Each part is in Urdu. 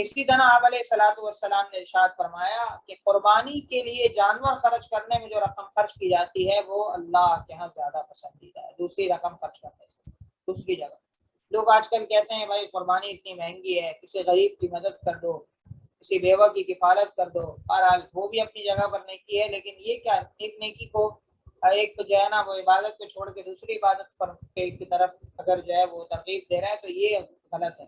اسی طرح آپ علیہ الصلوۃ والسلام نے ارشاد فرمایا کہ قربانی کے لیے جانور خرچ کرنے میں جو رقم خرچ کی جاتی ہے وہ اللہ کے ہاں زیادہ پسندیدہ ہے دوسری رقم خرچ کرنے سے دوسری جگہ۔ لوگ آج کل کہتے ہیں بھائی قربانی اتنی مہنگی ہے، کسی غریب کی مدد کر دو، کسی بیوہ کی کفالت کر دو، بہرحال وہ بھی اپنی جگہ پر نیکی ہے، لیکن یہ کیا ایک نیکی کو ایک جو ہے نا وہ عبادت کو چھوڑ کے دوسری عبادت پر کی طرف اگر جو ہے وہ ترغیب دے رہا ہے تو یہ غلط ہے۔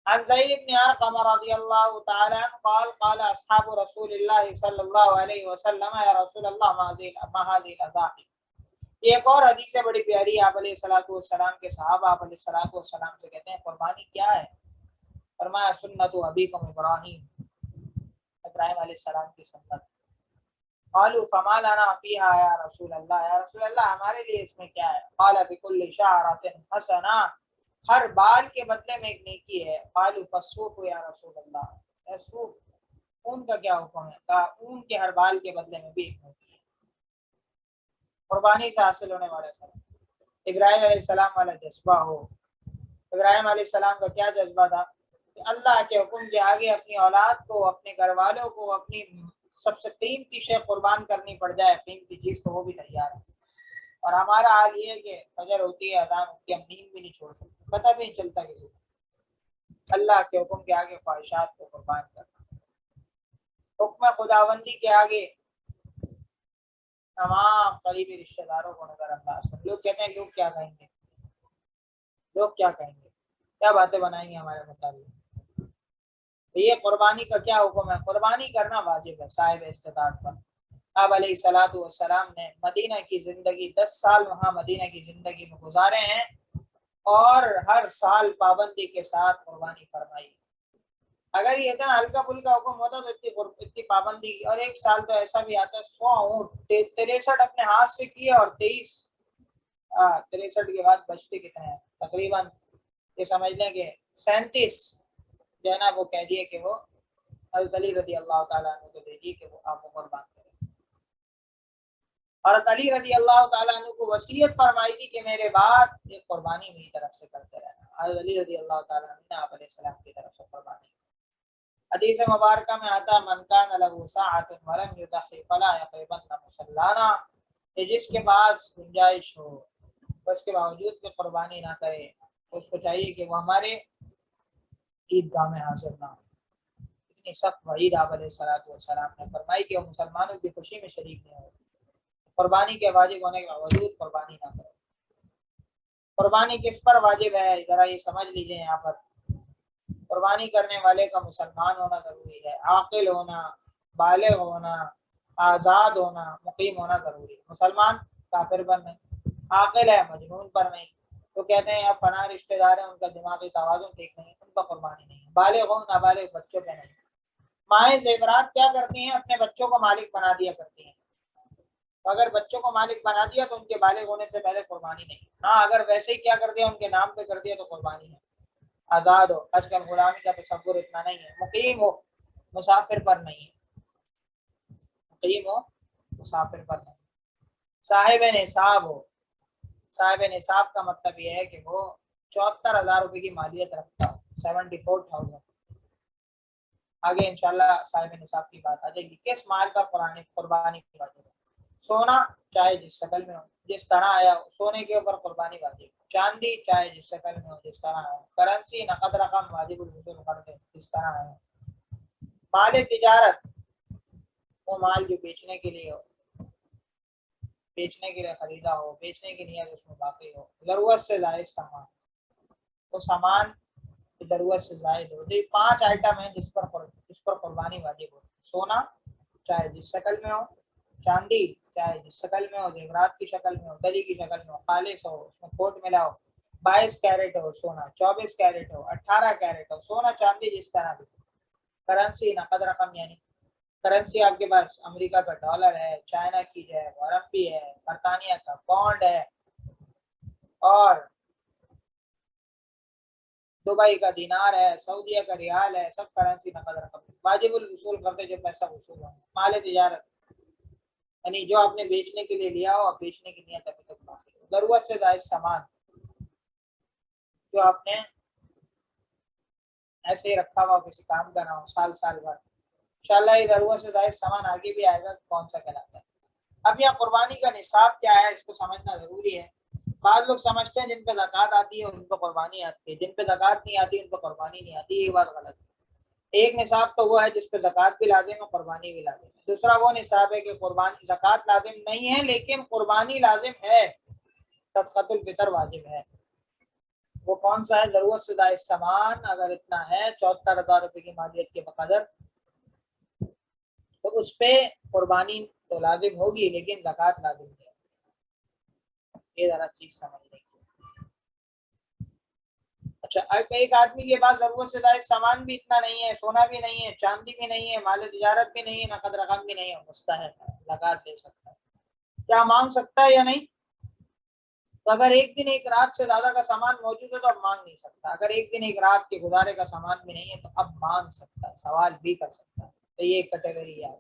عن زید بن ارقم رضی اللہ تعالی عنہ قال قال اصحاب رسول اللہ صلی اللہ علیہ وسلم یا رسول اللہ ما هذه الاضاحی۔ یہ ایک اور حدیث ہے بڑی پیاری، آپ علیہ الصلوۃ والسلام کے صحابہ آپ علیہ الصلوۃ والسلام سے کہتے ہیں قربانی کیا ہے؟ فرمایا سنت ابیکم ابراہیم، ابراہیم علیہ السلام کی سنت۔ قالوا فما لنا فيها یا رسول اللہ، یا رسول اللہ ہمارے لیے اس میں کیا ہے؟ قال بكل شعرۃ حسنہ، ہر بال کے بدلے میں ایک نیکی ہے۔ قالوا فالصوف یا رسول اللہ، اے صوف اون کا کیا حکم ہے؟ کہا اون کے ہر بال کے بدلے میں بھی ایک نیکی ہے۔ قربانی سے حاصل ہونے والا سب ابراہیم علیہ السلام والا جذبہ ہو۔ ابراہیم علیہ السلام کا کیا جذبہ تھا کہ اللہ کے حکم کے آگے اپنی اولاد کو، اپنے گھر والوں کو، اپنی سب سے قیمتی شے قربان کرنی پڑ جائے قیمتی چیز تو وہ بھی تیار ہے۔ اور ہمارا حال یہ ہے کہ فجر ہوتی ہے اذان ہوتی ہے ہم نیند بھی نہیں چھوڑ سکتے، پتہ بھی نہیں چلتا کسی کو۔ اللہ کے حکم کے آگے خواہشات کو قربان کرنا، حکم خداوندی کے آگے تمام قریبی رشتہ داروں کو نظر انداز کر۔ لوگ کہتے ہیں لوگ کیا کہیں گے، لوگ کیا کہیں گے، کیا باتیں بنائیں گے ہمارے مطابق۔ یہ قربانی کا کیا حکم ہے؟ قربانی کرنا واجب ہے صاحب استطاعت پر۔ آپ علیہ الصلوۃ والسلام نے مدینہ کی زندگی 10 سال وہاں مدینہ کی زندگی میں گزارے ہیں اور ہر سال پابندی کے ساتھ قربانی فرمائی۔ اگر یہ اتنا ہلکا پھلکا حکم ہوتا تو اتنی پابندی کی، اور ایک سال تو ایسا بھی آتا ہے 100 اونٹ 63 اپنے ہاتھ سے کیے اور 63 کے بعد بچتے کتنے ہیں تقریباً یہ سمجھ لیں کہ 37 جو ہے نا وہ کہہ دیے کہ وہ حضرت علی رضی اللہ تعالیٰ عنہ کو دے دیے کہ وہ آپ کو قربان کریں۔ اور علی رضی اللہ تعالیٰ عنہ کو وصیت فرمائی تھی کہ میرے بعد ایک قربانی میری طرف سے کرتے رہنا۔ حضرت علی رضی اللہ تعالیٰ عنہ نے آپ علیہ السلام کی طرف سے قربانی۔ حدیث مبارکہ میں آتا من کان له ساعۃ ولم یضحی فلا یقربن مصلانا، کہ جس کے پاس گنجائش ہو اس کے باوجود بھی قربانی نہ کرے تو اس کو چاہیے کہ وہ ہمارے عیدگاہ میں حاضر نہ ہو۔ اتنی سخت وعید آپ علیہ الصلوۃ والسلام نے فرمائی کہ وہ مسلمانوں کی خوشی میں شریک نہیں ہو، قربانی کے واجب ہونے کے باوجود قربانی نہ کرے۔ قربانی کس پر واجب ہے ذرا یہ سمجھ لیجیے۔ یہاں پر قربانی کرنے والے کا مسلمان ہونا ضروری ہے، عاقل ہونا، بالغ ہونا، آزاد ہونا، مقیم ہونا ضروری ہے۔ مسلمان کافر پر نہیں، عاقل ہے مجنون پر نہیں۔ تو کہتے ہیں اب فلاں رشتہ دار ہیں ان کا دماغی توازن ٹھیک نہیں، ان پر قربانی نہیں ہے۔ بالغ ہو نابالغ بچوں پہ نہیں۔ مائیں زیورات کیا کرتی ہیں؟ اپنے بچوں کو مالک بنا دیا کرتی ہیں، تو اگر بچوں کو مالک بنا دیا تو ان کے بالغ ہونے سے پہلے قربانی نہیں۔ ہاں اگر ویسے ہی کیا کر دیا ان کے نام پہ کر دیا تو قربانی ہے۔ آزاد ہو، آج کل غلامی کا تصور اتنا نہیں ہے۔ مقیم ہو، مسافر پر نہیں ہے، مقیم ہو مسافر پر نہیں۔ صاحب نصاب ہو، صاحب نصاب کا مطلب یہ ہے کہ وہ 74,000 روپے کی مالیت رکھتا ہو، 74,000۔ آگے انشاءاللہ صاحب نصاب کی بات آ جائے گی۔ کس مال کا قربانی کی واجب ہے؟ سونا چاہے جس شکل میں ہو، جس طرح آیا ہو، سونے کے اوپر قربانی واجب۔ چاندی چاہے جس شکل میں ہو، جس طرح آیا ہو۔ کرنسی نقد رقم واجب الوصول قرض جس طرح آیا ہو۔ مال تجارت وہ مال جو بیچنے کے لیے ہو، بیچنے کے لیے خریدا ہو، بیچنے کی نیت اس میں باقی ہو۔ ضرورت سے زائد سامان، وہ سامان ضرورت سے زائد ہو۔ یہ 5 آئٹم ہیں جس پر قربانی واجب ہو۔ سونا چاہے جس شکل میں ہو، چاندی چاہے جس شکل میں ہو، زیورات کی شکل میں ہو، دلی کی شکل میں ہو، خالص ہو، اس میں کھوٹ ملا ہو، 22 کیرٹ ہو سونا، 24 کیرٹ ہو، 18 کیرٹ ہو، سونا چاندی جس طرح بھی۔ کرنسی نقد رقم، یعنی کرنسی آپ کے پاس امریکہ کا ڈالر ہے، چائنا کی ہے، عربی ہے، برطانیہ کا پاؤنڈ ہے اور دبئی کا دینار ہے، سعودیہ کا ریال ہے، سب کرنسی نقد رقم واجب الوصول کرتے جو پیسہ وصول ہو۔ مال تجارت یعنی جو آپ نے بیچنے کے لیے لیا ہو اور بیچنے کی نیت ابھی تک باقی ہو۔ ضرورت سے زائد سامان جو آپ نے ایسے ہی رکھا ہوا کسی کام کا نہ ہو سال سال بعد، انشاءاللہ یہ ضرورت سے زائد سامان آگے بھی آئے گا کون سا کہلاتا ہے۔ اب یہاں قربانی کا نصاب کیا ہے اس کو سمجھنا ضروری ہے۔ بعض لوگ سمجھتے ہیں جن پہ زکوٰۃ آتی ہے ان پہ قربانی آتی ہے، جن پہ زکوٰۃ نہیں آتی ان پہ قربانی نہیں آتی، یہ بات غلط ہے۔ ایک نصاب تو وہ ہے جس پہ زکوٰۃ بھی لازم ہے، قربانی بھی لازم ہے۔ دوسرا وہ نصاب ہے کہ قربانی زکوٰۃ لازم نہیں ہے لیکن قربانی لازم ہے، صدقۃ الفطر واجب ہے۔ وہ کون سا ہے؟ ضرورت سے زائد سامان اگر اتنا ہے 74,000 روپے کی مالیت کے بقدر تو اس پہ قربانی تو لازم ہوگی لیکن زکوٰۃ لازم ہے۔ یہ ذرا چیز سمجھنے کی۔ اچھا، ایک آدمی کے پاس ضرورت سے زائد سامان بھی اتنا نہیں ہے، سونا بھی نہیں ہے، چاندی بھی نہیں ہے، مال تجارت بھی نہیں ہے، نقد رقم بھی نہیں ہے، مستحق ہے، زکوٰۃ دے سکتا ہے۔ کیا مانگ سکتا ہے یا نہیں؟ تو اگر ایک دن ایک رات سے زیادہ کا سامان موجود ہے تو اب مانگ نہیں سکتا، اگر ایک دن ایک رات کے گزارے کا سامان بھی نہیں ہے تو اب مانگ سکتا ہے، سوال بھی کر سکتا ہے۔ تو یہ ایک کیٹیگری ہے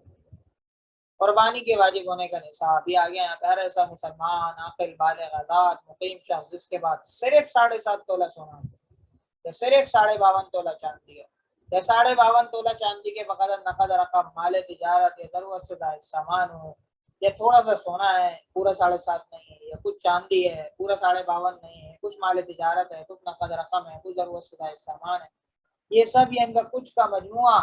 قربانی کے واجب ہونے کا نصاب۔ یہ آگے یہاں پہ ایسا مسلمان عاقل بالغ آزاد مقیم شخص جس کے بعد صرف 7.5 تولہ سونا یا صرف 52.5 تولہ چاندی ہے یا 52.5 تولہ چاندی کے بقدر نقد رقم، مال تجارت یا ضرورت سے زائد سامان ہو، یا تھوڑا سا سونا ہے پورا 7.5 نہیں ہے، یا کچھ چاندی ہے پورا 52.5 نہیں ہے، کچھ مال تجارت ہے، کچھ نقد رقم ہے، کچھ ضرورت سے زائد سامان ہے، یہ سب یہ ان کا کچھ کا مجموعہ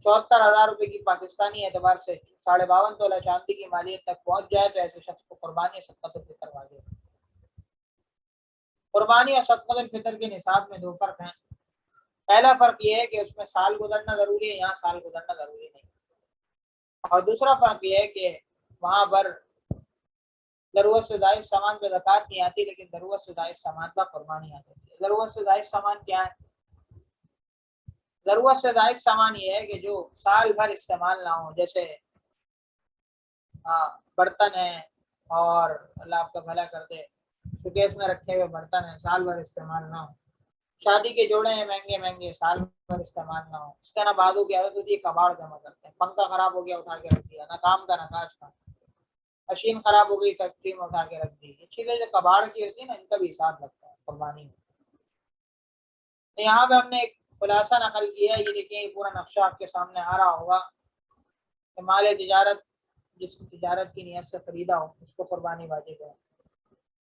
74,000 روپے کی پاکستانی اعتبار سے 52.5 تولہ چاندی کی مالیت تک پہنچ جائے تو ایسے شخص کو قربانی صدقۃ الفطر واجب ہے۔ قربانی اور صدقۃ الفطر کے نصاب میں دو فرق ہیں۔ پہلا فرق یہ ہے کہ اس میں سال گزرنا ضروری ہے، یہاں سال گزرنا ضروری نہیں، اور دوسرا فرق یہ ہے کہ وہاں پر ضرورت سے زائد سامان پہ زکوٰۃ نہیں آتی لیکن ضرورت سے زائد سامان پر قربانی آتی ہے۔ ضرورت سے زائد سامان کیا ہے؟ ضرورت سے زائد سامان یہ ہے کہ جو سال بھر استعمال نہ ہو، جیسے برتن ہیں، اور اللہ آپ کا بھلا کر دے سوکیس میں رکھے ہوئے برتن ہیں، سال بھر استعمال نہ ہو، شادی کے جوڑے ہیں مہنگے مہنگے، سال بھر استعمال نہ ہو۔ اس طرح بعضوں کی عادت ہوتی ہے کباڑ جمع کرتے ہیں، پنکھا خراب ہو گیا اٹھا کے رکھ دیا، نہ کام کا نہ کاج کا، مشین خراب ہو گئی فیکٹری میں اٹھا کے رکھ دی، یہ چیزیں جو کباڑ کی ہوتی ہے نا ان کا بھی حساب لگتا ہے قربانی میں۔ تو یہاں پہ ہم نے ایک خلاصہ نقل کیا ہے، یہ دیکھیں یہ پورا نقشہ آپ کے سامنے آ رہا ہوگا کہ مال تجارت جس کو تجارت کی نیت سے خریدا ہو اس کو قربانی واجب ہے،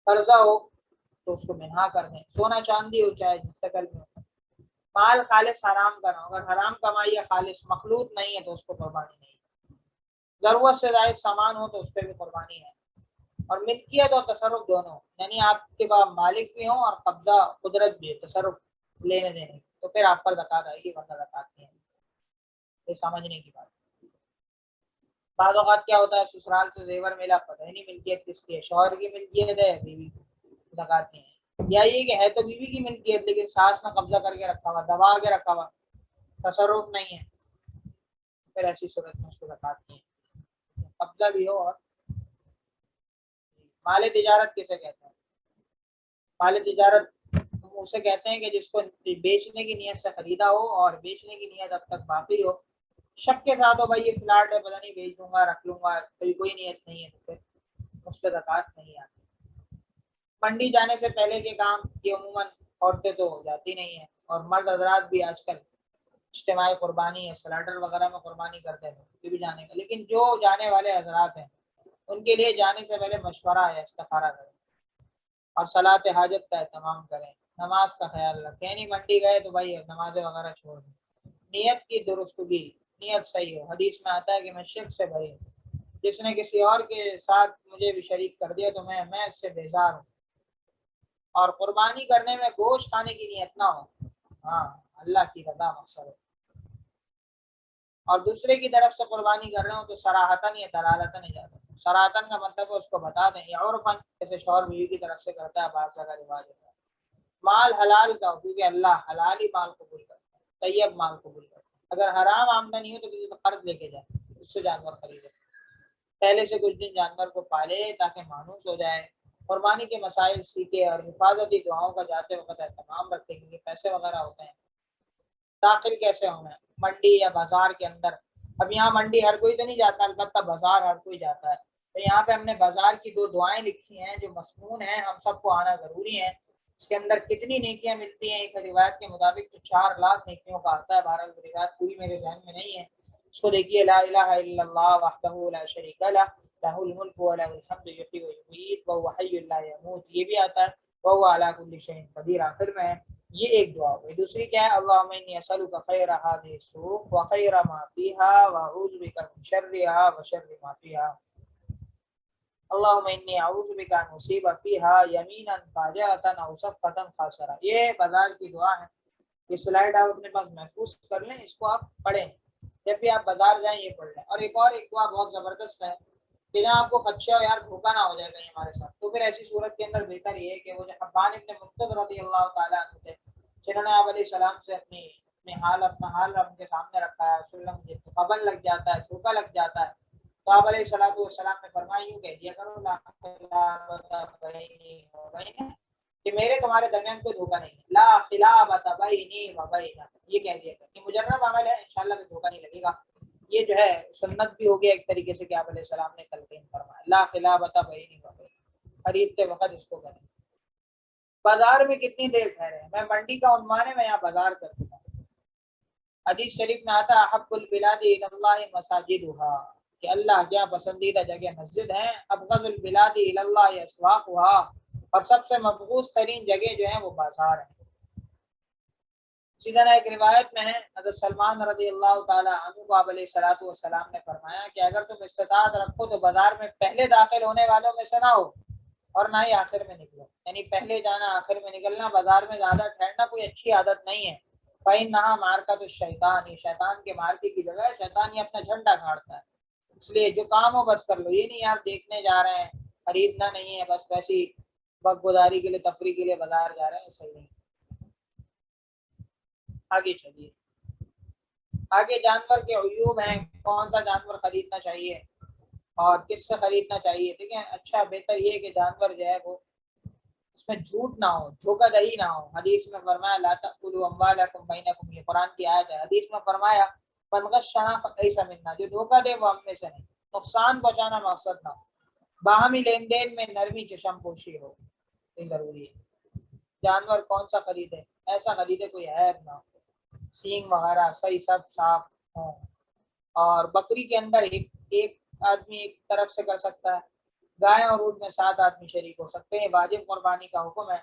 قرضہ ہو تو اس کو منہا کر دیں، سونا چاندی ہو چاہے مستقل میں ہو، مال خالص حرام کا نہ ہو، اگر حرام کمائی ہے خالص مخلوط نہیں ہے تو اس کو قربانی نہیں، ضرورت سے زائد سامان ہو تو اس پہ بھی قربانی ہے، اور ملکیت اور تصرف دونوں، یعنی آپ کے پاس مالک بھی ہوں اور قبضہ قدرت بھی ہے، تصرف لینے دینے تو پھر آپ پر زکوٰۃ آئے گی ورنہ زکوٰۃ نہیں ہے۔ یہ سمجھنے کی بات۔ بعض اوقات کیا ہوتا ہے سسرال سے زیور ملا، پتہ ہی نہیں ملکیت کس کی ہے، شوہر کی ملکیت ہے بیوی کی، زکوٰۃ نہیں ہے، یا یہ کہ ہے تو بیوی کی ملکیت لیکن ساس نے قبضہ کر کے رکھا ہوا، دبا کے رکھا ہوا، تصرف نہیں ہے، پھر ایسی صورت میں اس کو زکوٰۃ نہیں ہے، قبضہ بھی ہو۔ اور مال تجارت کسے کہتے ہیں؟ مال تجارت اسے کہتے ہیں کہ جس کو بیچنے کی نیت سے خریدا ہو اور بیچنے کی نیت اب تک باقی ہو، شک کے ساتھ ہو بھائی یہ فلاٹ ہے پتہ نہیں بیچ دوں گا رکھ لوں گا، کوئی نیت نہیں ہے تو پھر اس پہ زکوٰۃ نہیں آتی۔ منڈی جانے سے پہلے کے کام یہ عموماً عورتیں تو جاتی نہیں ہیں، اور مرد حضرات بھی آج کل اجتماعی قربانی ہے سلاٹر وغیرہ میں قربانی کرتے ہیں تو بھی جانے کا، لیکن جو جانے والے حضرات ہیں ان کے لیے جانے سے پہلے مشورہ ہے، استخارہ کریں اور صلاۃ حاجت کا اہتمام کریں، نماز کا خیال رکھیں، نہیں منڈی گئے تو بھائی نمازیں وغیرہ چھوڑ دیں، نیت کی درستگی، نیت صحیح ہو۔ حدیث میں آتا ہے کہ میں شرک سے بری ہوں، جس نے کسی اور کے ساتھ مجھے بھی شریک کر دیا تو میں اس سے بیزار ہوں، اور قربانی کرنے میں گوشت کھانے کی نیت نہ ہو، ہاں اللہ کی رضا مقصد ہو، اور دوسرے کی طرف سے قربانی کر رہے ہوں تو صراحتاً یا دلالتاً اجازت، صراحتاً کا مطلب ہے اس کو بتا دیں، یا عرفاً جیسے شوہر بیوی کی طرف سے کرتا ہے بعض جگہ رواج ہوتا ہے، مال حلال کا ہو کیونکہ اللہ حلال ہی مال قبول کرتا ہے، طیب مال قبول کرتا ہے، اگر حرام آمدنی ہو تو کسی سے قرض لے کے جائے اس سے جانور خریدے، پہلے سے کچھ دن جانور کو پالے تاکہ مانوس ہو جائے، قربانی کے مسائل سیکھے اور حفاظتی دعاؤں کا جاتے وقت اہتمام رکھے، کیونکہ پیسے وغیرہ ہوتے ہیں۔ داخل کیسے ہونا ہے منڈی یا بازار کے اندر؟ اب یہاں منڈی ہر کوئی تو نہیں جاتا، البتہ بازار ہر کوئی جاتا ہے، تو یہاں پہ ہم نے بازار کی دو دعائیں لکھی ہیں جو مسنون ہیں، ہم سب کو آنا ضروری ہے۔ اس کے اندر کتنی نیکیاں ملتی ہیں؟ ایک روایت کے مطابق تو 4 لاکھ نیکیوں کا آتا ہے، بہرحال وہ روایت پوری میرے ذہن میں نہیں ہے۔ اس کو دیکھیے، لا الہ الا اللہ وحدہ لا شریک لہ لہ الملک ولہ الحمد یحیی و یمیت وہو حی لا یموت، یہ بھی آتا ہے، وہو علی کل شیء قدیر آخر میں ہے۔ یہ ایک دعا ہوئی۔ دوسری کیا ہے؟ اللہم انی اسألک خیر هذه السوق وخیر ما فیها واعوذ بک من شرها وشر ما فیها، اللہم انی اعوذ بک ان اصیب فیہا یمینا فاجرۃ او صفقۃ خاسرہ۔ یہ بازار کی دعا ہے، یہ سلائیڈ آپ اپنے پاس محفوظ کر لیں، اس کو آپ پڑھیں جب بھی آپ بازار جائیں، یہ پڑھ لیں۔ اور ایک دعا بہت زبردست ہے کہ جہاں آپ کو خدشہ ہو یار دھوکہ نہ ہو جائے گا ہمارے ساتھ، تو پھر ایسی صورت کے اندر بہتر یہ ہے کہ وہ جو حبان ابن منذر رضی اللہ تعالیٰ عنہ تھے، جنہوں نے آپ علیہ السلام سے اپنا حال رب کے سامنے رکھا ہے، مجھے خبر لگ جاتا ہے، دھوکہ لگ جاتا ہے، تو آپ علیہ السلام نے فرمایا یوں کہہ دیا کرو لا خلابۃ بینی و بینک، کہ میرے تمہارے درمیان کوئی دھوکہ نہیں ہے، لا خلابۃ بینی و بینک، یہ کہہ دیا کہ مجرب عمل ہے، انشاءاللہ بھی دھوکہ نہیں لگے گا۔ یہ جو ہے سنت بھی ہو گیا ایک طریقے سے کہ آپ علیہ السلام نے تلقین فرمایا، لا خلابۃ بینی و بینک، خریدتے وقت اس کو کریں۔ بازار میں کتنی دیر ٹھہرے ہیں؟ میں منڈی کا عنوان ہے، میں یہاں بازار کر چکا ہوں۔ حدیث شریف میں آتا احب البلاد الی اللہ مساجدها، کہ اللہ کیا پسندیدہ جگہ مسجد ہیں، ابغض البلاد الی اللہ اسواقها، اور سب سے مبغوض ترین جگہ جو ہیں وہ بازار ہیں۔ اسی طرح ایک روایت میں ہے حضرت سلمان رضی اللہ تعالی عنہ کو آپ علیہ الصلوۃ والسلام نے فرمایا کہ اگر تم استطاعت رکھو تو بازار میں پہلے داخل ہونے والوں میں سے نہ ہو اور نہ ہی آخر میں نکلو، یعنی پہلے جانا آخر میں نکلنا، بازار میں زیادہ ٹھہرنا کوئی اچھی عادت نہیں ہے۔ فإنها مارکۃ الشیطان، یہ شیطان کے مارکے کی جگہ ہے، شیطان یہ اپنا جھنڈا گھاڑتا ہے، اس لیے جو کام ہو بس کر لو، یہ نہیں آپ دیکھنے جا رہے ہیں، خریدنا نہیں ہے، بس ویسی وقت گزاری کے لیے تفریح کے لیے بازار جا رہے ہیں، صحیح نہیں۔ آگے چلیے، آگے جانور کے عیوب ہیں، کون سا جانور خریدنا چاہیے اور کس سے خریدنا چاہیے۔ دیکھیں اچھا بہتر یہ ہے کہ جانور جو ہے وہ اس میں جھوٹ نہ ہو، دھوکہ دہی نہ ہو۔ حدیث میں فرمایا لا تأکلوا اموالکم بینکم، یہ قرآن کی آیت ہے۔ حدیث میں فرمایا من غشنا فلیس منا، جو دھوکہ دے وہ ہم میں سے نہیں۔ نقصان پہنچانا مقصد نہ ہو، باہمی لین دین میں نرمی چشم پوشی ہو، یہ ضروری ہے۔ جانور کون سا خریدے؟ ایسا خریدے کوئی عیب نہ ہو، سینگ وغیرہ صحیح سب صاف ہوں۔ اور بکری کے اندر ایک آدمی ایک طرف سے کر سکتا ہے، گائے اور اونٹ میں 7 آدمی شریک ہو سکتے ہیں، واجب قربانی کا حکم ہے،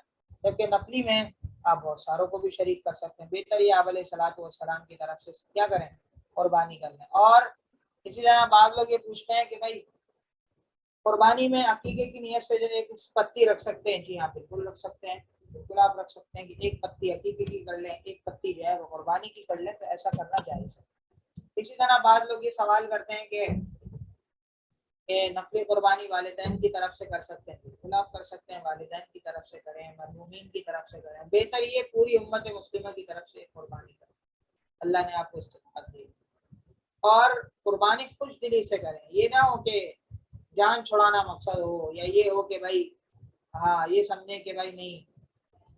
جبکہ نقلی میں آپ بہت ساروں کو بھی شریک کر سکتے ہیں۔ بہتر یہ آپ علیہ الصلوۃ والسلام کی طرف سے کیا کریں؟ قربانی کر لیں۔ اور اسی طرح بعض لوگ یہ پوچھتے ہیں کہ بھائی قربانی میں عقیقے کی نیت سے جو ایک پتی رکھ سکتے ہیں؟ جی ہاں بالکل رکھ سکتے ہیں، بالکل آپ رکھ سکتے ہیں کہ ایک پتی عقیقے کی کر لیں، ایک پتی جو ہے وہ قربانی کی کر لیں، تو ایسا کرنا جائز ہے۔ اسی طرح بعض لوگ یہ سوال کرتے ہیں کہ نقلی قربانی والدین کی طرف سے کر سکتے ہیں؟ بالکل آپ کر سکتے ہیں، والدین کی طرف سے کریں، مرحومین کی طرف سے کریں، بہتر یہ پوری امت مسلمہ کی طرف سے قربانی کریں، اللہ نے آپ کو استطاعت دی۔ اور قربانی خوش دلی سے کریں، یہ نہ ہو کہ جان چھڑانا مقصد ہو، یا یہ ہو کہ بھائی ہاں یہ سمجھیں کہ بھائی نہیں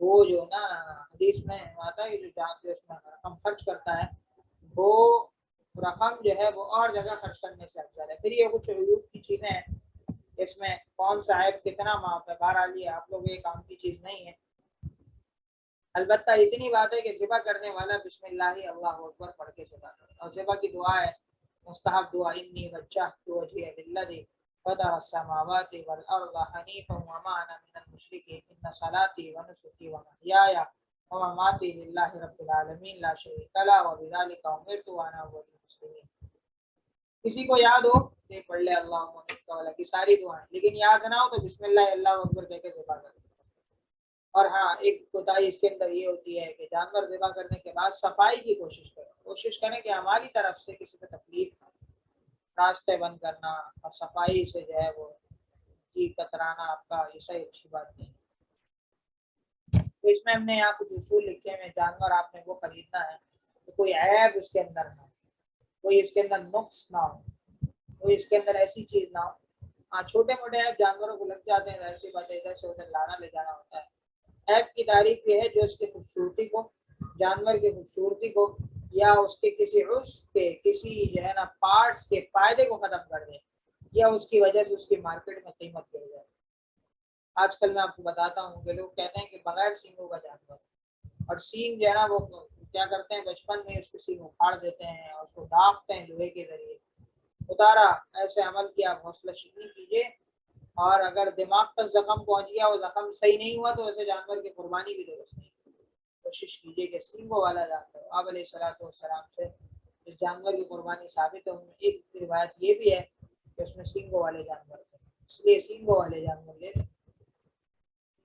وہ جو نا حدیث میں آتا ہے جو جان جو اس میں رقم خرچ کرتا ہے وہ رقم جو ہے وہ اور جگہ خرچ کرنے سے افضل ہے۔ پھر یہ کچھ عیوب کی چیزیں ہیں، اس میں کون سا عیب کتنا معاف ہے، بہرحال یہ آپ لوگ یہ کام کی چیز نہیں ہے۔ البتہ اتنی بات ہے کہ ذبح کرنے والا بسم اللہ اللہ اکبر پڑھ کے ذبح کرے، اور ذبح کی دعا ہے مستحب دعا، انی وجہت وجہی للذی فطر السماوات والارض حنیفا وما انا من المشرکین ان صلاتی ونسکی ومحیای ومماتی للہ رب العالمین لا شریک لہ وبذلک امرت وانا اول المسلمین۔ کسی کو یاد ہو کہ پڑھ لے اللہم انک والا کی ساری دعائیں، لیکن یاد نہ ہو تو بسم اللہ اللہ اکبر کہہ کے ذبح کرے۔ اور ہاں ایک کوتاہی اس کے اندر یہ ہوتی ہے کہ جانور ذبح کرنے کے بعد صفائی کی کوشش کریں کہ ہماری طرف سے کسی کو تکلیف نہ، راستے بند کرنا اور صفائی سے جو ہے وہ جی کترانا آپ کا یہ صحیح اچھی بات نہیں۔ تو اس میں ہم نے یہاں کچھ اصول لکھے ہیں، جانور آپ نے وہ خریدنا ہے تو کوئی عیب اس کے اندر نہ ہو، کوئی اس کے اندر نقص نہ ہو، کوئی اس کے اندر ایسی چیز نہ ہو۔ ہاں چھوٹے موٹے عیب جانوروں کو لگ جاتے ہیں، ایسی بات ہے، ادھر سے ادھر لانا لے جانا ہوتا ہے۔ عیب کی تعریف یہ ہے جو اس کی خوبصورتی کو، جانور کی خوبصورتی کو یا اس کے کسی عضو کے کسی جو ہے نا پارٹس کے فائدے کو ختم کر دے، یا اس کی وجہ سے اس کی مارکیٹ میں قیمت گر جائے۔ آج کل میں آپ کو بتاتا ہوں کہ لوگ کہتے ہیں کہ بغیر سینگوں کا جانور، اور سینگ جو ہے نا وہ کیا کرتے ہیں بچپن میں اس کو سینگ اکھاڑ دیتے ہیں اور اس کو داغتے ہیں لوہے کے ذریعے۔ اتارا ایسے عمل کی آپ حوصلہ شکنی کیجیے، اور اگر دماغ تک زخم پہنچ گیا وہ زخم صحیح نہیں ہوا تو ایسے جانور کی قربانی بھی درست نہیں۔ کوشش کیجیے کہ سینگوں والا جانور، آپ علیہ الصلوۃ والسلام سے اس جانور کی قربانی ثابت ہے۔ ان میں ایک روایت یہ بھی ہے کہ اس میں سینگوں والے جانور تھے، اس لیے سینگوں والے جانور لے لیں۔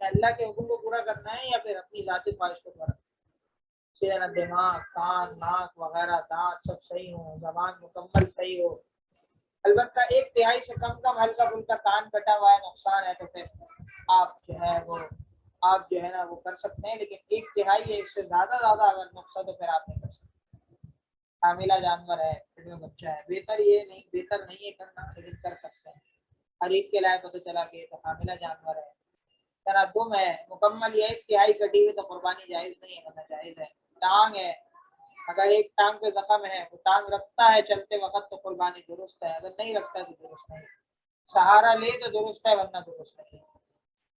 اللہ کے حکم کو پورا کرنا ہے یا پھر اپنی ذاتی خواہش کو پورا کرنا ہے؟ دماغ، کان، ناک وغیرہ دانت سب صحیح ہوں، زبان مکمل صحیح ہو، البتہ ایک تہائی سے کم ہلکا پھلکا کان کٹا ہوا ہے، نقصان ہے، تو پھر آپ جو ہے وہ نا وہ کر سکتے ہیں، لیکن ایک تہائی ایک سے زیادہ اگر نقصان تو پھر آپ نہیں کر سکتے۔ حاملہ جانور ہے، پھر میں بچہ ہے، بہتر نہیں ہے کرنا، لیکن کر سکتے ہیں۔ خرید کے لائق پتہ چلا کہ تو حاملہ جانور ہے، تراکم ہے مکمل، یہ ایک تہائی کٹی ہوئی تو قربانی جائز نہیں ہے، ورنہ جائز ہے۔ ٹانگ ہے، اگر ایک ٹانگ پہ زخم ہے، وہ ٹانگ رکھتا ہے چلتے وقت تو قربانی درست ہے، اگر نہیں رکھتا تو درست نہیں۔ سہارا لے تو درست ہے ورنہ درست نہیں۔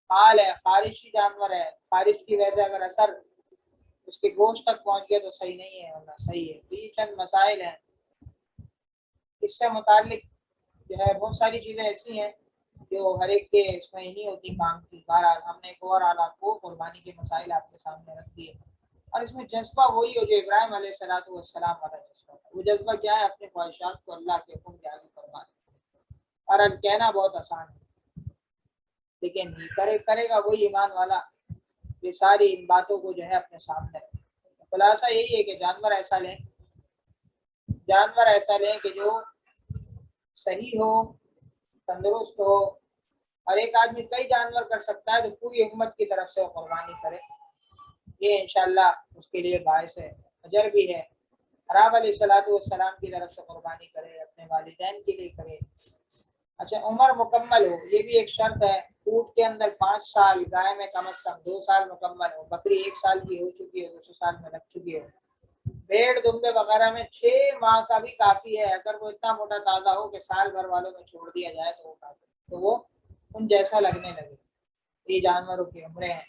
حال ہے، خارشی جانور ہے، خارش کی وجہ سے اگر اثر اس کے گوشت تک پہنچ گیا تو صحیح نہیں ہے ورنہ صحیح ہے۔ یہ چند مسائل ہیں، اس سے متعلق جو ہے بہت ساری چیزیں ایسی ہیں جو ہر ایک کے اس میں نہیں ہوتی کام کی۔ بہرحال ہم نے ایک اور آپ کو قربانی کے مسائل آپ کے سامنے رکھ دیے، اور اس میں جذبہ وہی ہو جو ابراہیم علیہ الصلوۃ والسلام والا جذبہ تھا۔ وہ جذبہ کیا ہے؟ اپنے خواہشات کو اللہ کے حکم کے آگے فرما دیں، اور کہنا بہت آسان ہے لیکن کرے گا وہی ایمان والا، یہ ساری ان باتوں کو جو ہے اپنے سامنے رکھے۔ خلاصہ یہی ہے کہ جانور ایسا لیں کہ جو صحیح ہو، تندرست ہو۔ اور ایک آدمی کئی جانور کر سکتا ہے تو پوری امت کی طرف سے وہ قربانی کرے، یہ انشاءاللہ اس کے لیے باعث ہے اجر بھی ہے۔ حرام علیہ الصلوۃ والسلام کی طرف سے قربانی کرے، اپنے والدین کے لیے کرے۔ اچھا، عمر مکمل ہو، یہ بھی ایک شرط ہے۔ اونٹ کے اندر 5 سال، گائے میں کم از کم 2 سال مکمل ہو، بکری 1 سال کی ہو چکی ہو، 200 سال میں لگ چکی ہو، بھیڑ دمبے وغیرہ میں 6 ماہ کا بھی کافی ہے۔ اگر وہ اتنا موٹا تازہ ہو کہ سال بھر والوں میں چھوڑ دیا جائے تو وہ کافی، تو وہ ان جیسا لگنے لگے۔ یہ جانوروں کی عمریں ہیں۔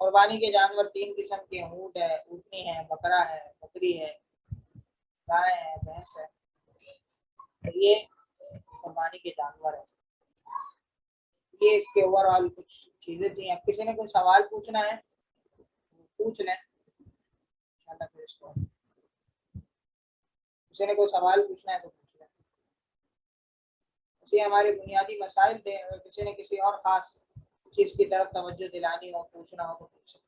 قربانی کے جانور 3 قسم کے، اونٹ ہے، اونٹنی ہے، بکرا ہے، بکری ہے، گائے ہے، بھینس ہے، یہ قربانی کے جانور ہے۔ یہ اس کے اوور آل کچھ چیزیں تھیں۔ اب کسی نے کوئی سوال پوچھنا ہے پوچھ لیں انشاءاللہ، پھر اس کو کسی نے کوئی سوال پوچھنا ہے تو پوچھ لیں۔ اسی ہمارے بنیادی مسائل تھے، اگر کسی نے کسی اور خاص چیز کی طرف توجہ دلانی ہو، پوچھنا ہو تو پوچھ سکتے ہیں۔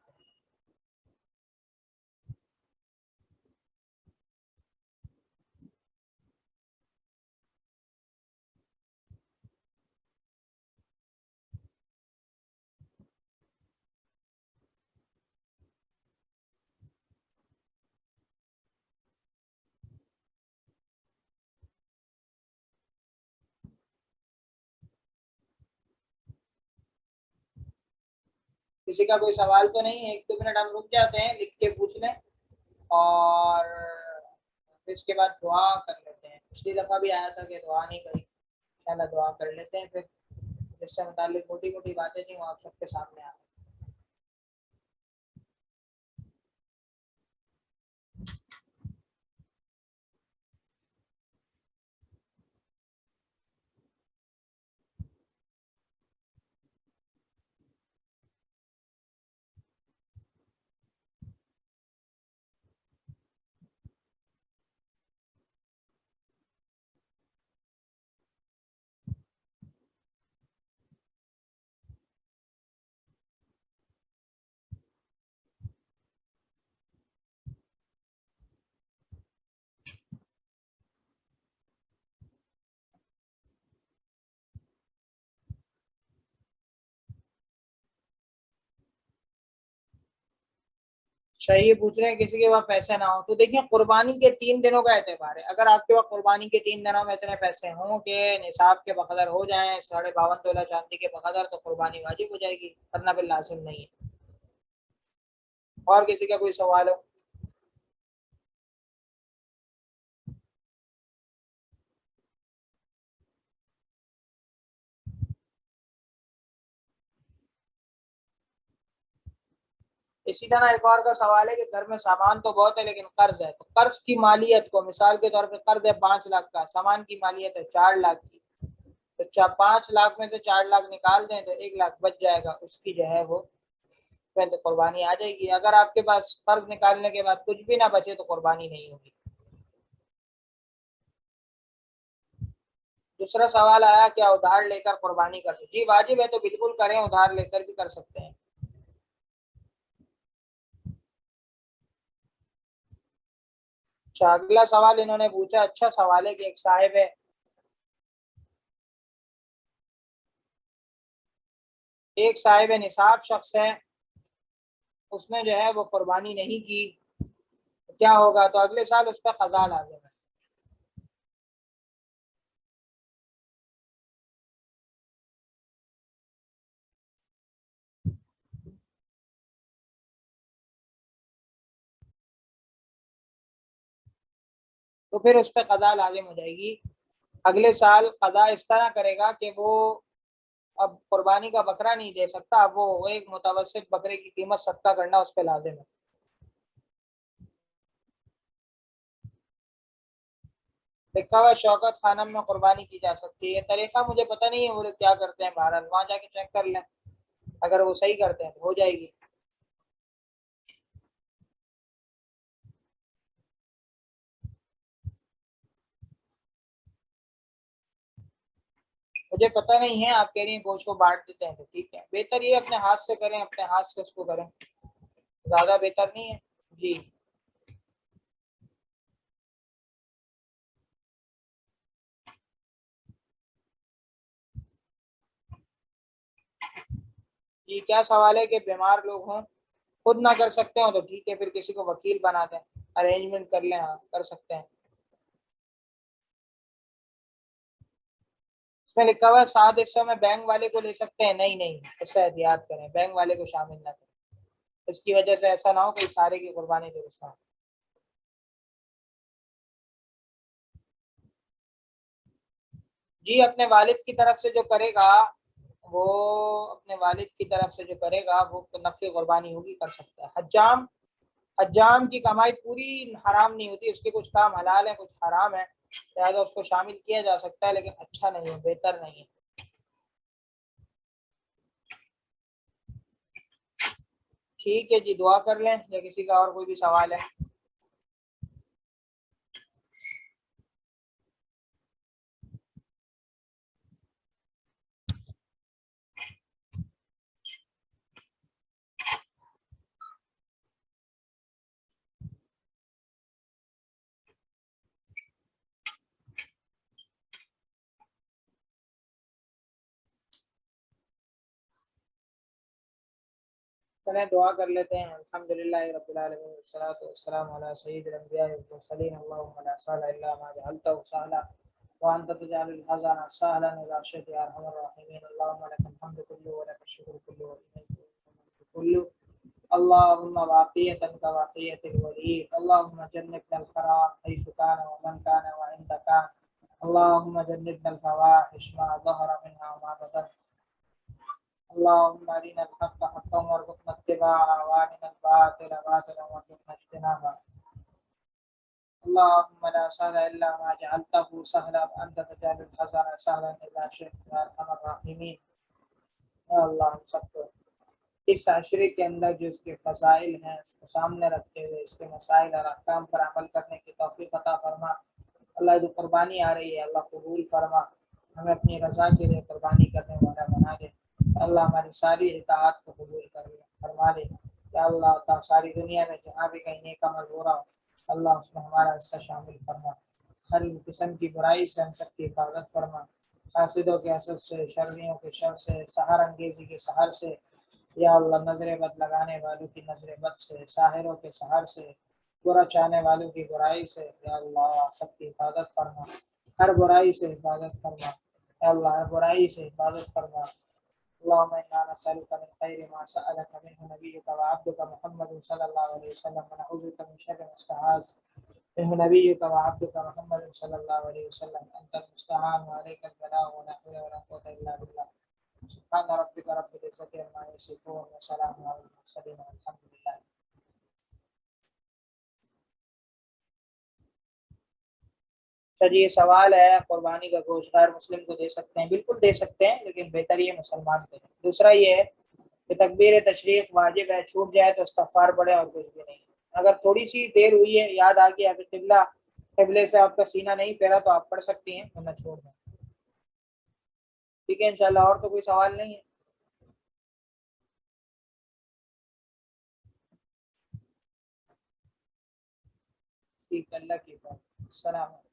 کسی کا کوئی سوال تو نہیں ہے؟ 1-2 منٹ ہم رک جاتے ہیں، لکھ کے پوچھ لیں، اور پھر اس کے بعد دعا کر لیتے ہیں۔ پچھلی دفعہ بھی آیا تھا کہ دعا نہیں کری، انشاءاللہ دعا کر لیتے ہیں، پھر جس سے متعلق موٹی موٹی باتیں تھیں وہ آپ سب کے سامنے آ گئی۔ یہ پوچھ رہے ہیں کسی کے پاس پیسے نہ ہو تو دیکھیں قربانی کے 3 دنوں کا اعتبار ہے۔ اگر آپ کے پاس قربانی کے 3 دنوں میں اتنے پیسے ہوں کہ نصاب کے بقدر ہو جائیں، 52.5 تولہ چاندی کے بقدر، تو قربانی واجب ہو جائے گی، ورنہ باللازم نہیں ہے۔ اور کسی کا کوئی سوال ہو؟ اسی طرح ایک اور کا سوال ہے کہ گھر میں سامان تو بہت ہے لیکن قرض ہے، تو قرض کی مالیت کو مثال کے طور پہ قرض ہے 5 لاکھ کا، سامان کی مالیت ہے 4 لاکھ کی، تو 5 لاکھ میں سے 4 لاکھ نکال دیں تو 1 لاکھ بچ جائے گا، اس کی جو ہے وہ تو قربانی آ جائے گی۔ اگر آپ کے پاس قرض نکالنے کے بعد کچھ بھی نہ بچے تو قربانی نہیں ہوگی۔ دوسرا سوال آیا کیا ادھار لے کر قربانی کر سکتے؟ جی واجب ہے تو بالکل کریں، ادھار لے کر بھی کر سکتے ہیں۔ اچھا اگلا سوال انہوں نے پوچھا، اچھا سوال ہے کہ ایک صاحب نصاب شخص ہے، اس نے جو ہے وہ قربانی نہیں کی، کیا ہوگا؟ تو اگلے سال اس پہ قضا لازم ہے۔ تو پھر اس پہ قضا لازم ہو جائے گی۔ اگلے سال قضا اس طرح کرے گا کہ وہ اب قربانی کا بکرا نہیں دے سکتا، اب وہ ایک متوسط بکرے کی قیمت صدقہ کرنا اس پہ لازم ہے۔ لکھا ہوا شوکت خانم میں قربانی کی جا سکتی ہے، طریقہ مجھے پتہ نہیں ہے وہ لوگ کیا کرتے ہیں، بہرحال وہاں جا کے چیک کر لیں، اگر وہ صحیح کرتے ہیں تو ہو جائے گی۔ مجھے پتہ نہیں ہے، آپ کہہ رہی ہیں گوشت کو بانٹ دیتے ہیں تو ٹھیک ہے، بہتر یہ اپنے ہاتھ سے کریں، اپنے ہاتھ سے اس کو کریں، زیادہ بہتر نہیں ہے۔ جی جی کیا سوال ہے کہ بیمار لوگ ہوں، خود نہ کر سکتے ہوں تو ٹھیک ہے، پھر کسی کو وکیل بنا دیں، ارینجمنٹ کر لیں، ہاں کر سکتے ہیں۔ اس میں لکھا ہوا ہے 7 حصوں میں بینک والے کو لے سکتے ہیں، نہیں نہیں، اس سے احتیاط کریں، بینک والے کو شامل نہ کریں، اس کی وجہ سے ایسا نہ ہو کہ سارے کی قربانی درست نہ ہو۔ جی اپنے والد کی طرف سے جو کرے گا، وہ اپنے والد کی طرف سے جو کرے گا وہ نفل قربانی ہوگی، کر سکتا ہے۔ حجام کی کمائی پوری حرام نہیں ہوتی، اس کے کچھ کام حلال ہیں کچھ حرام ہیں، لہٰذا اس کو شامل کیا جا سکتا ہے، لیکن اچھا نہیں ہے، بہتر نہیں ہے۔ ٹھیک ہے جی، دعا کر لیں یا کسی کا اور کوئی بھی سوال ہے؟ چلیں دعا کر لیتے ہیں۔ الحمدللہ رب العالمین والصلاۃ والسلام علی سید الانبیاء والمرسلین، اللهم لا سهل الا ما جعلته سهلا وانت تجعل الحزن سهلا اذا شئت يا ارحم الراحمین، اللهم لك الحمد كله ولك الشكر كله واليك الملك كله، اللهم واقية كواقية الوليد، اللهم جنبنا الحرام حيث كان ومن كان وعند كان، اللهم جنبنا الفواحش ما ظهر منها وما بطن، اللهم ارنا الحق حقا وارزقنا اتباعه وارنا الباطل باطلا وارزقنا اجتنابه، اللهم لا سهل الا ما جعلته سهلا وانت تجعل الحزن سهلا اذا شئت يا ارحم الراحمین۔ یا اللہ ہم سب کو اس عشرے کے اندر جو اس کے فضائل ہیں اس کو سامنے رکھتے ہوئے اس کے مسائل اور احکام پر عمل کرنے کی توفیق عطا فرما۔ اللہ جو قربانی آ رہی ہے اللہ قبول فرما، ہمیں اپنی رضا کے لیے قربانی کرنے والا بنا دے، اللہ ہماری ساری اطاعت کو قبول فرما دے، یا اللہ تعالی ساری دنیا میں جہاں بھی کہیں نیک عمل ہو رہا ہو اللہ اس میں ہمارا حصہ شامل فرما، ہر قسم کی برائی سے ہم سب کی حفاظت فرما، حاسدوں کے حسد سے، شرمیوں کے شر سے، سحر انگیزی کے سحر سے، یا اللہ نظر بد لگانے والوں کی نظر بد سے، ساحروں کے سحر سے، برا چاہنے والوں کی برائی سے، یا اللہ سب کی حفاظت فرما، ہر برائی سے حفاظت فرما، یا اللہ ہر برائی سے حفاظت فرما۔ اللهم انا نسالك من خير ما سالك منه نبيك وعبدك محمد صلى الله عليه وسلم، ونعوذ بك من شر ما استعاذ منه نبيك وعبدك محمد صلى الله عليه وسلم، انت المستعان وعليك البلاغ ولا حول ولا قوه الا بالله، سبحان ربك رب العزه عما يصفون وسلام على المرسلين والحمد لله۔ اچھا جی، یہ سوال ہے قربانی کا گوشت غیر مسلم کو دے سکتے ہیں؟ بالکل دے سکتے ہیں، لیکن بہتر یہ مسلمان دے۔ دوسرا یہ ہے کہ تکبیر تشریق واجب ہے، چھوٹ جائے تو استغفار پڑھے اور کچھ بھی نہیں۔ اگر تھوڑی سی دیر ہوئی ہے، یاد آ گیا کہ قبلے سے آپ کا سینہ نہیں پھیرا تو آپ پڑھ سکتی ہیں، ورنہ چھوڑ دیں۔ ٹھیک ہے انشاءاللہ، اور تو کوئی سوال نہیں ہے؟ ٹھیک ہے، اللہ کی بات، السلام علیکم۔